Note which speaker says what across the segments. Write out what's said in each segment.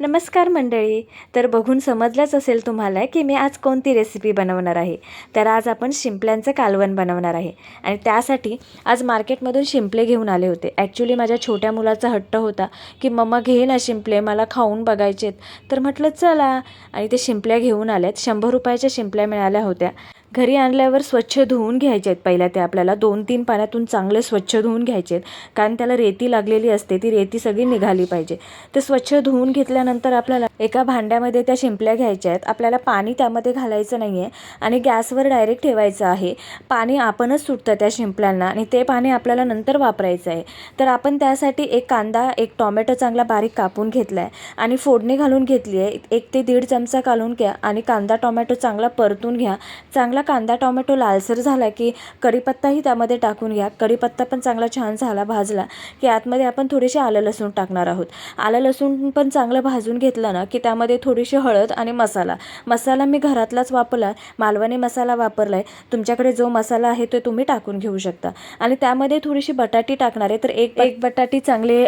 Speaker 1: नमस्कार मंडळी. तर बघून समजलंच असेल तुम्हाला की मी आज कोणती रेसिपी बनवणार आहे. तर आज आपण शिंपल्यांचं कालवण बनवणार आहे आणि त्यासाठी आज मार्केटमधून शिंपले घेऊन आले होते. ॲक्च्युली माझ्या छोट्या मुलाचा हट्ट होता की मम्मा घे ना शिंपले, मला खाऊन बघायचेत. तर म्हटलं चला, आणि ते शिंपल्या घेऊन आल्यात. 100 रुपयाच्या शिंपल्या मिळाल्या होत्या. घरी आणल्यावर स्वच्छ धुवून घ्यायचे आहेत. पहिल्या ते आपल्याला 2-3 पाण्यातून चांगले स्वच्छ धुवून घ्यायचे आहेत, कारण त्याला रेती लागलेली असते, ती रेती सगळी निघाली पाहिजे. ते स्वच्छ धुवून घेतल्यानंतर आपल्याला एका भांड्यामध्ये त्या शिंपल्या घ्यायच्या आहेत. आपल्याला पाणी त्यामध्ये घालायचं नाही आहे आणि गॅसवर डायरेक्ट ठेवायचं आहे. पाणी आपणच सुटतं त्या शिंपल्यांना आणि ते पाणी आपल्याला नंतर वापरायचं आहे. तर आपण त्यासाठी एक कांदा, एक टोमॅटो चांगला बारीक कापून घेतला आहे आणि फोडणी घालून घेतली आहे. 1 ते 1.5 चमचा घालून घ्या आणि कांदा टोमॅटो चांगला परतून घ्या. चांगला कांदा टोमॅटो लालसर झाला की कढीपत्ताही त्यामध्ये टाकून घ्या. कढीपत्ता पण चांगला छान झाला भाजला की आतमध्ये आपण थोडेसे आलं लसूण टाकणार आहोत. आलं लसूण पण चांगलं भाजून घेतलं ना की त्यामध्ये थोडीशी हळद आणि मसाला मी घरातलाच वापरला, मालवणी मसाला वापरला आहे. तुमच्याकडे जो मसाला आहे तो तुम्ही टाकून घेऊ शकता. आणि त्यामध्ये थोडीशी बटाटी टाकणार आहे. तर एक बटाटी चांगले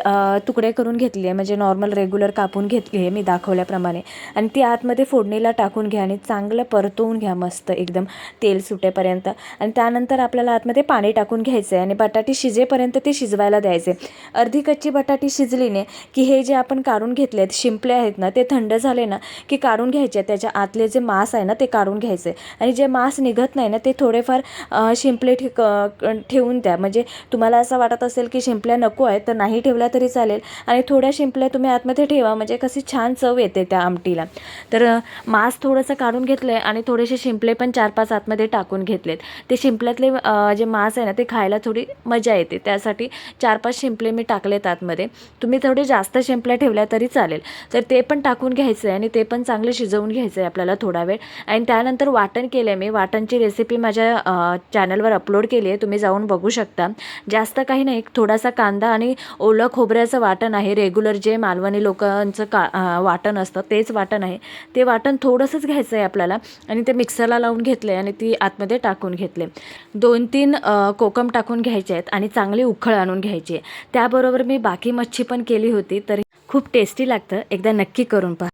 Speaker 1: तुकडे करून घेतली आहे, म्हणजे नॉर्मल रेग्युलर कापून घेतली आहे मी दाखवल्याप्रमाणे. आणि ती आतमध्ये फोडणीला टाकून घ्या आणि चांगलं परतवून घ्या मस्त एकदम तेल सुटेपर्यंत. आणि त्यानंतर आपल्याला आतमध्ये पाणी टाकून घ्यायचं आहे आणि बटाटी शिजेपर्यंत ते शिजवायला द्यायचे. अर्धी कच्ची बटाटी शिजली ने की हे जे आपण काढून घेतले आहेत शिंपले आहेत ना, ते थंड झाले ना की काढून घ्यायचे. त्याच्या आतले जे मांस आहे ना ते काढून घ्यायचे आणि जे मांस निघत नाही ना ते थोडेफार शिंपले ठेवून द्या. म्हणजे तुम्हाला असं वाटत असेल की शिंपल्या नको आहेत तर नाही ठेवल्या तरी चालेल आणि थोड्या शिंपल्या तुम्ही आतमध्ये ठेवा, म्हणजे कशी छान चव येते त्या आमटीला. तर मांस थोडंसं काढून घेतलं आहे आणि थोडेसे शिंपले पण 4-5 आतमध्ये टाकून घेतलेत. ते शिंपल्यातले जे मांस आहे ना ते खायला थोडी मजा येते, त्यासाठी 4-5 शिंपले मी टाकलेत आतमध्ये. तुम्ही थोडे जास्त शिंपल्या ठेवल्या तरी चालेल. तर ते पण टाकून घ्यायचं आहे आणि ते पण चांगलं शिजवून घ्यायचं आहे आपल्याला थोडा वेळ. आणि त्यानंतर वाटण केलं आहे मी. वाटणची रेसिपी माझ्या चॅनलवर अपलोड केली आहे, तुम्ही जाऊन बघू शकता. जास्त काही नाही, थोडासा कांदा आणि ओलं खोबऱ्याचं वाटण आहे. रेग्युलर जे मालवणी लोकांचं वाटण असतं तेच वाटण आहे. ते वाटण थोडंसंच घ्यायचं आहे आपल्याला आणि ते मिक्सरला लावून घेतलं आहे आणि ती आतमध्ये टाकून घेतले. 2-3 कोकम टाकून घ्यायचे आहेत आणि चांगली उकळ आणून घ्यायची आहे. त्याबरोबर मी बाकी मच्छी पण केली होती, तर खूप टेस्टी लागतं. एकदा नक्की करून पहा.